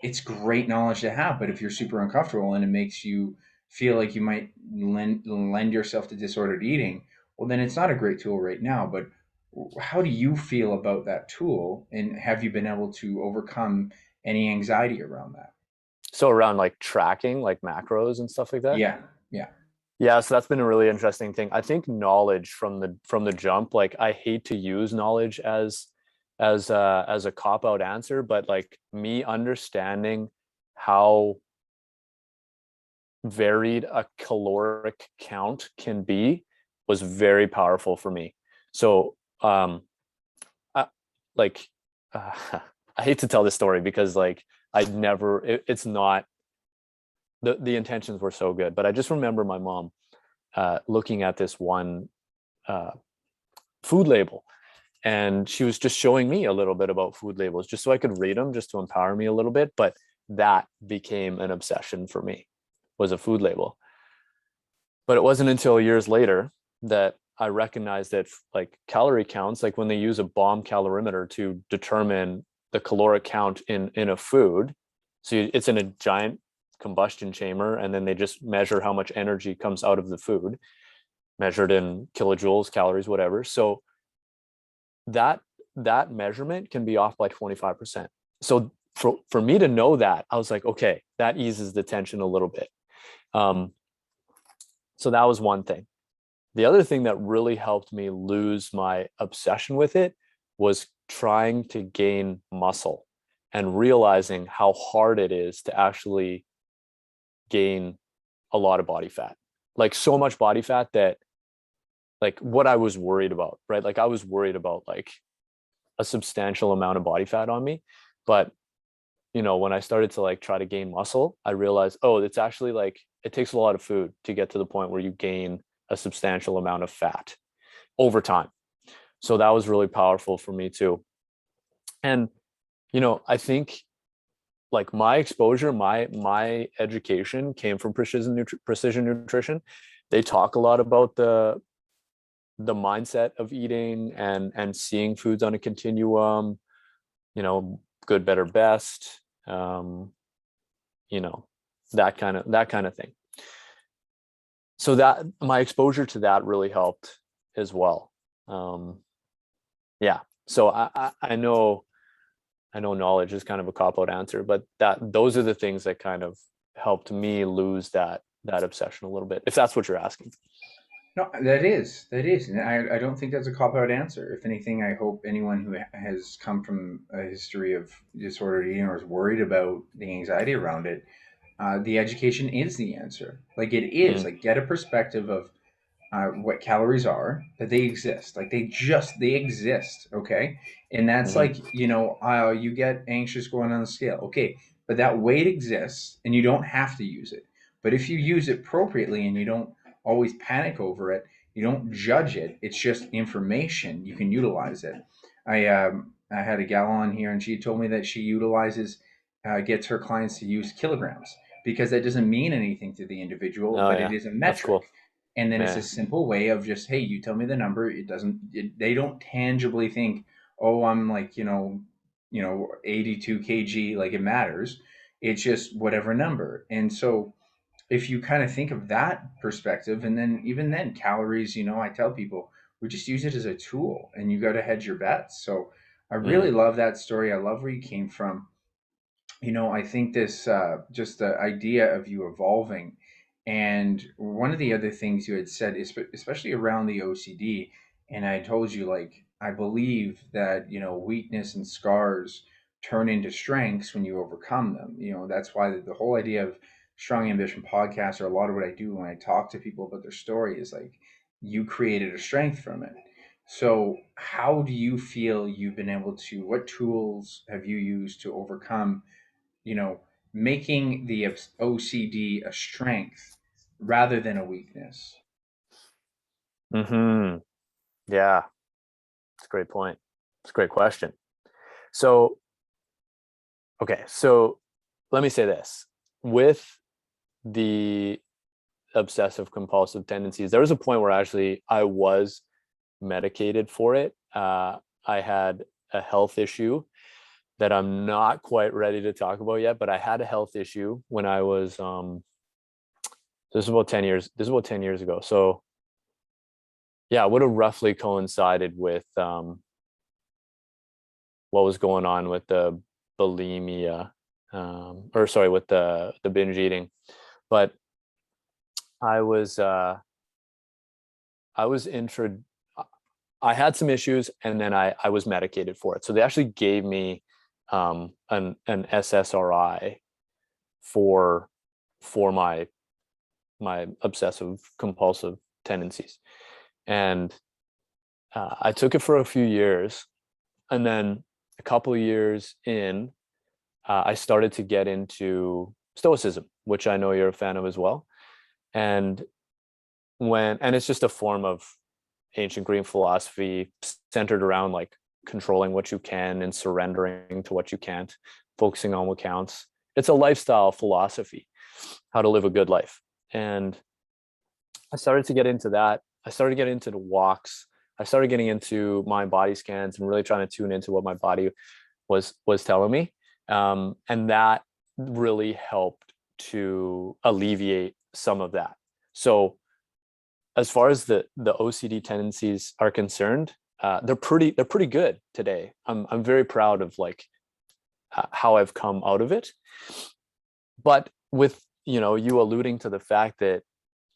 it's great knowledge to have. But if you're super uncomfortable and it makes you feel like you might lend yourself to disordered eating, well, then it's not a great tool right now. But how do you feel about that tool? And have you been able to overcome any anxiety around that? So around like tracking, like macros and stuff like that. Yeah. Yeah. Yeah, so that's been a really interesting thing. I think knowledge from the jump, like I hate to use knowledge as a cop out answer, but like me understanding how varied a caloric count can be was very powerful for me. So I, like I hate to tell this story because like it's not the intentions were so good, but I just remember my mom looking at this one uh, food label, and she was just showing me a little bit about food labels just so I could read them, just to empower me a little bit. But that became an obsession for me, was a food label. But it wasn't until years later that I recognized that like calorie counts, like when they use a bomb calorimeter to determine the caloric count in a food, so it's in a giant combustion chamber, and then they just measure how much energy comes out of the food, measured in kilojoules, calories, whatever. So that that measurement can be off by 25%. So for me to know that, I was like, okay, that eases the tension a little bit. Um, so that was one thing. The other thing that really helped me lose my obsession with it was trying to gain muscle and realizing how hard it is to actually gain a lot of body fat, like so much body fat that like what I was worried about, right? Like I was worried about like a substantial amount of body fat on me. But, you know, when I started to like try to gain muscle, I realized, oh, it's actually like, it takes a lot of food to get to the point where you gain a substantial amount of fat over time. So that was really powerful for me too. And, you know, I think like my exposure, my education came from precision nutrition. They talk a lot about the mindset of eating and seeing foods on a continuum, you know, good, better, best, you know, that kind of thing. So that my exposure to that really helped as well. Yeah. So I know knowledge is kind of a cop-out answer, but those are the things that kind of helped me lose that obsession a little bit, if that's what you're asking. No, that is, and I don't think that's a cop out answer. If anything, I hope anyone who has come from a history of disordered eating or is worried about the anxiety around it, the education is the answer. Like it is, Mm, like get a perspective of what calories are, that they exist, like they exist, okay. And that's mm-hmm, like, you get anxious going on the scale, okay, but that weight exists and you don't have to use it. But if you use it appropriately and you don't always panic over it, you don't judge it, it's just information, you can utilize it. I had a gal on here and she told me that she utilizes gets her clients to use kilograms because that doesn't mean anything to the individual, oh but it yeah, is a that's metric. cool. And then it's a Yeah. simple way of just, hey, you tell me the number. They don't tangibly think, oh, I'm like, 82 kg, like it matters. It's just whatever number. And so if you kind of think of that perspective, and then even then calories, I tell people we just use it as a tool and you got to hedge your bets. So I really Mm, love that story. I love where you came from. I think this just the idea of you evolving, and one of the other things you had said, is especially around the OCD, and I told you like I believe that weakness and scars turn into strengths when you overcome them. That's why the whole idea of Strong Ambition podcast, or a lot of what I do when I talk to people about their story, is like you created a strength from it. So how do you feel you've been able to? What tools have you used to overcome? you know, making the OCD a strength rather than a weakness. mm-hmm. Yeah, it's a great point. It's a great question. So, okay, so let me say this. With the obsessive compulsive tendencies, there was a point where actually I was medicated for it. I had a health issue that I'm not quite ready to talk about yet, but I had a health issue when I was this is about 10 years. This is about 10 years ago. So yeah, it would have roughly coincided with what was going on with the bulimia, or sorry, with the binge eating. But I was I was intro I had some issues and then I was medicated for it. So they actually gave me an SSRI for my obsessive compulsive tendencies. And I took it for a few years, and then a couple of years in, I started to get into Stoicism, which I know you're a fan of as well. And it's just a form of ancient Greek philosophy centered around like controlling what you can and surrendering to what you can't, focusing on what counts. It's a lifestyle philosophy, how to live a good life. And I started to get into that. I started getting into the walks. I started getting into mind body scans and really trying to tune into what my body was telling me. And that really helped to alleviate some of that. So as far as the OCD tendencies are concerned, they're pretty good today. I'm very proud of like how I've come out of it. But with you alluding to the fact that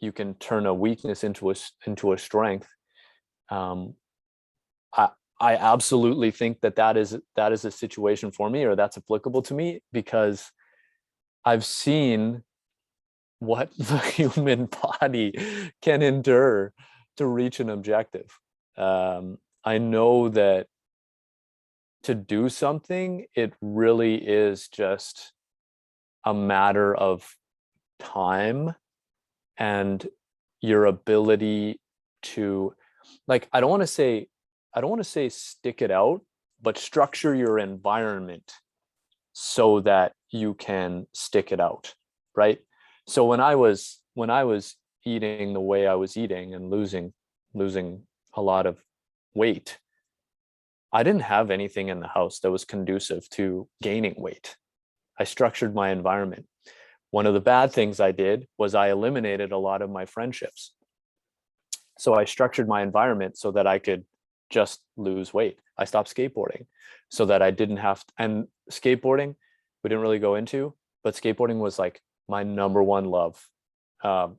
you can turn a weakness into a strength, um, I I absolutely think that is a situation for me, or that's applicable to me, because I've seen what the human body can endure to reach an objective. I know that to do something, it really is just a matter of time and your ability to, like, I don't want to say stick it out, but structure your environment so that you can stick it out, right? So when I was eating the way I was eating and losing a lot of weight, I didn't have anything in the house that was conducive to gaining weight. I structured my environment. One of the bad things I did was I eliminated a lot of my friendships. So I structured my environment so that I could just lose weight. I stopped skateboarding so that I didn't have to, and skateboarding, we didn't really go into, but skateboarding was like my number one love um,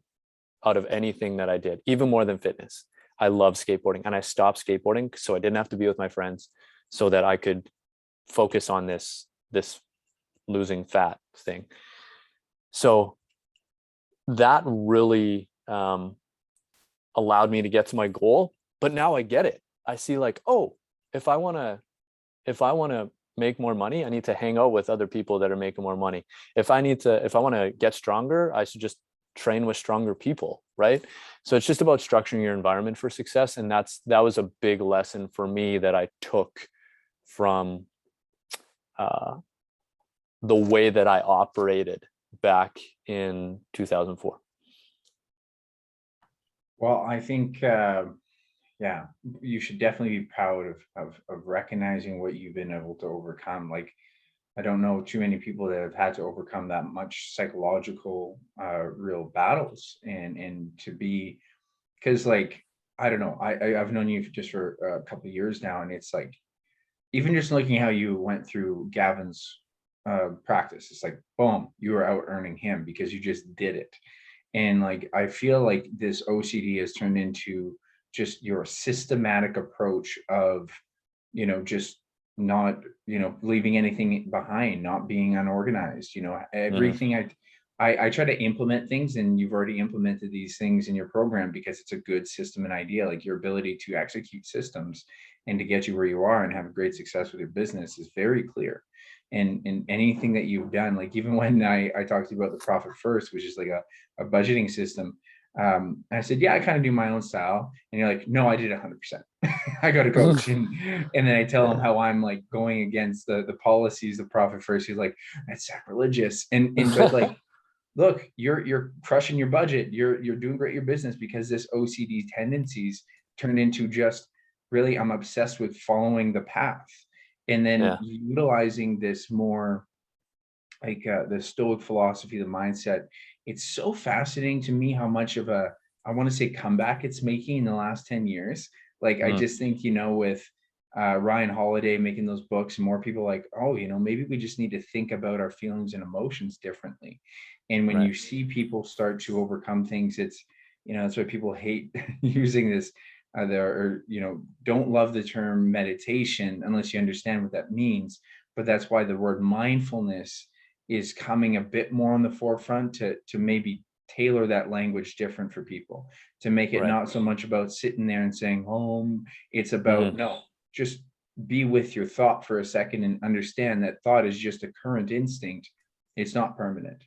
out of anything that I did, even more than fitness. I love skateboarding, and I stopped skateboarding so I didn't have to be with my friends, so that I could focus on this losing fat thing. So that really allowed me to get to my goal. But now I get it. I see, like, oh, if I want to make more money, I need to hang out with other people that are making more money. If I want to get stronger, I should just train with stronger people, right? So it's just about structuring your environment for success. And that was a big lesson for me that I took from uh, the way that I operated back in 2004. Well, I think, yeah, you should definitely be proud of recognizing what you've been able to overcome. Like, I don't know too many people that have had to overcome that much psychological, real battles, and to be, because, like, I don't know, I've known you just for a couple of years now, and it's like, even just looking how you went through Gavin's practice, it's like, boom, you were out earning him because you just did it. And like, I feel like this OCD has turned into just your systematic approach of, just not, leaving anything behind, not being unorganized, Mm-hmm. everything I try to implement things, and you've already implemented these things in your program because it's a good system and idea. Like, your ability to execute systems and to get you where you are and have great success with your business is very clear. And anything that you've done, like, even when I talked to you about the Profit First, which is like a budgeting system, I said, yeah, I kind of do my own style. And you're like, no, I did 100%. I got a coach. And then I tell him Yeah. how I'm like going against the policies of Profit First. He's like, that's sacrilegious. But like, look, you're crushing your budget. You're doing great in your business because this OCD tendencies turned into just, really, I'm obsessed with following the path. And then Yeah. utilizing this more, like, the Stoic philosophy, the mindset. It's so fascinating to me how much of a, I want to say, comeback it's making in the last 10 years. Like, I Mm, just think, with Ryan Holiday making those books, more people like, oh, maybe we just need to think about our feelings and emotions differently. And when right. you see people start to overcome things, it's, that's why people hate using this. Or, don't love the term meditation unless you understand what that means. But that's why the word mindfulness is coming a bit more on the forefront, to maybe tailor that language different for people, to make it Right. not so much about sitting there and saying home. It's about, Mm-hmm. no, just be with your thought for a second and understand that thought is just a current instinct. It's not permanent.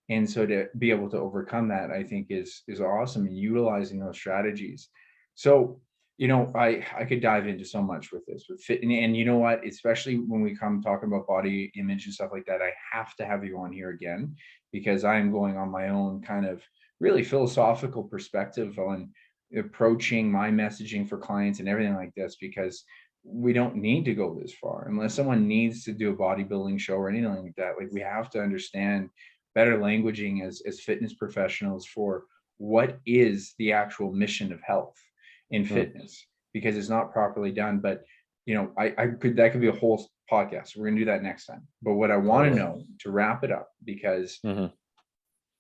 And so to be able to overcome that, I think is awesome, and utilizing those strategies. So, I could dive into so much with this, with fit, and you know what, especially when we come talking about body image and stuff like that, I have to have you on here again, because I'm going on my own kind of really philosophical perspective on approaching my messaging for clients and everything like this, because we don't need to go this far unless someone needs to do a bodybuilding show or anything like that. Like, we have to understand better languaging as fitness professionals for what is the actual mission of health in Mm, fitness, because it's not properly done. But I could, that could be a whole podcast. We're gonna do that next time. But what I want to totally. know, to wrap it up, because Mm-hmm.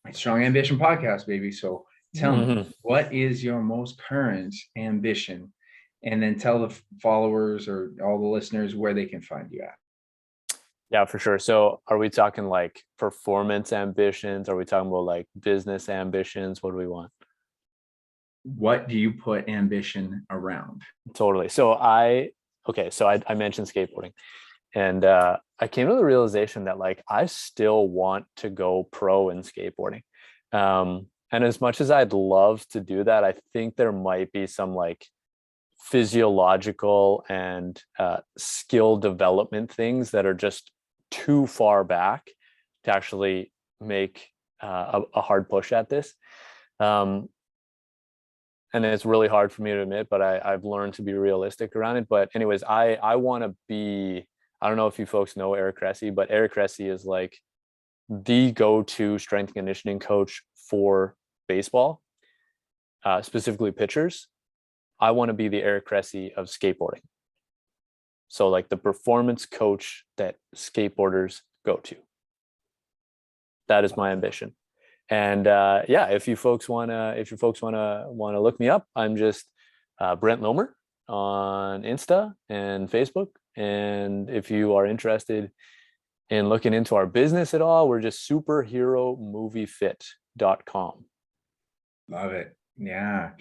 it's Strong Ambition podcast, baby. So tell me, Mm-hmm. what is your most current ambition? And then tell the followers or all the listeners where they can find you at. Yeah, for sure. So are we talking like performance ambitions? Are we talking about like business ambitions? What do we want? What do you put ambition around? Totally. Okay, so I mentioned skateboarding, and I came to the realization that like I still want to go pro in skateboarding. And as much as I'd love to do that, I think there might be some like physiological and skill development things that are just too far back to actually make a hard push at this. Um, and it's really hard for me to admit, but I've learned to be realistic around it. But anyways, I want to be. I don't know if you folks know Eric Cressy, but Eric Cressy is like the go-to strength and conditioning coach for baseball, specifically pitchers. I want to be the Eric Cressy of skateboarding. So like the performance coach that skateboarders go to. That is my ambition. And yeah, if you folks wanna look me up, I'm just Brent Lohmer on Insta and Facebook. And if you are interested in looking into our business at all, we're just superheromoviefit.com. Love it. Yeah.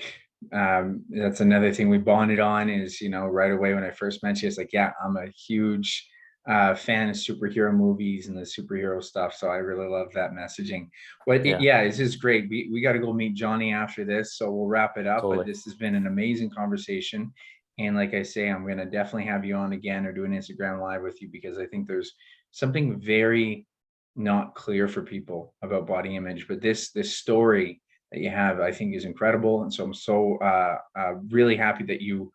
That's another thing we bonded on is, right away when I first met you, it's like, yeah, I'm a huge fan of superhero movies and the superhero stuff. So I really love that messaging. Yeah, Yeah, this is great. We got to go meet Johnny after this. So we'll wrap it up. But totally. this has been an amazing conversation. And like I say, I'm going to definitely have you on again or do an Instagram live with you because I think there's something very not clear for people about body image. But this story that you have, I think is incredible. And so I'm so really happy that you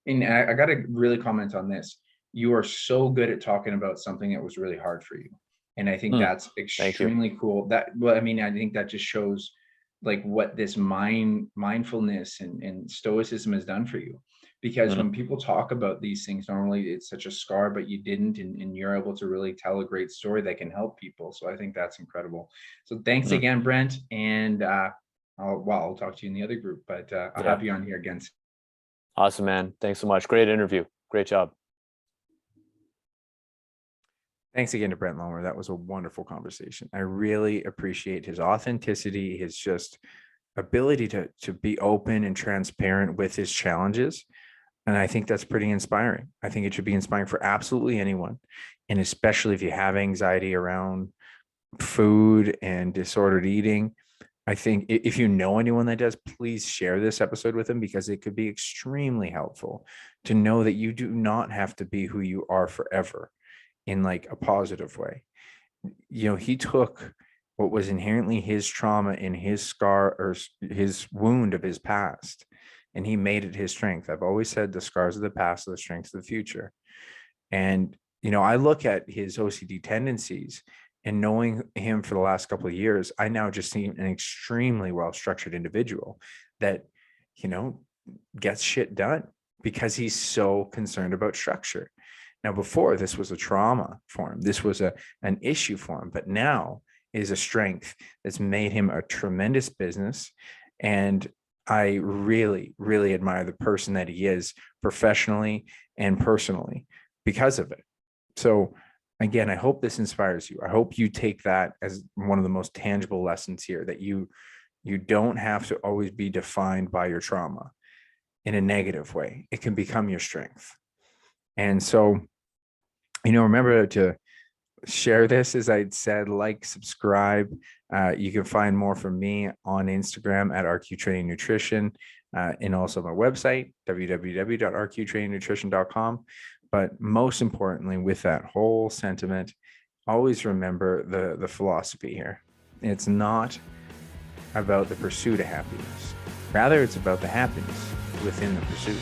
and I got to really comment on this. You are so good at talking about something that was really hard for you. And I think Hmm. that's Thank you. extremely cool. Well, I mean, I think that just shows like what this mindfulness and stoicism has done for you. Because Mhm. when people talk about these things, normally it's such a scar, but you didn't, and you're able to really tell a great story that can help people. So I think that's incredible. So thanks Mhm. again, Brent. And I'll talk to you in the other group, but I'll Yeah. have you on here again. Awesome, man. Thanks so much. Great interview. Great job. Thanks again to Brent Lohmer. That was a wonderful conversation. I really appreciate his authenticity, his just ability to be open and transparent with his challenges. And I think that's pretty inspiring. I think it should be inspiring for absolutely anyone. And especially if you have anxiety around food and disordered eating. I think if you know anyone that does, please share this episode with them because it could be extremely helpful to know that you do not have to be who you are forever in like a positive way. He took what was inherently his trauma and his scar or his wound of his past, and he made it his strength. I've always said the scars of the past are the strengths of the future. And, I look at his OCD tendencies and knowing him for the last couple of years, I now just see an extremely well-structured individual that, you know, gets shit done because he's so concerned about structure. Now, before this was a trauma for him, this was an issue for him, but now is a strength that's made him a tremendous business. And I really, really admire the person that he is professionally and personally because of it. So again, I hope this inspires you. I hope you take that as one of the most tangible lessons here, that you don't have to always be defined by your trauma in a negative way. It can become your strength. And so, remember to share this, as I said, like, subscribe. You can find more from me on Instagram at RQ Training Nutrition, and also my website, www.rqtrainingnutrition.com. But most importantly, with that whole sentiment, always remember the philosophy here. It's not about the pursuit of happiness. Rather, it's about the happiness within the pursuit.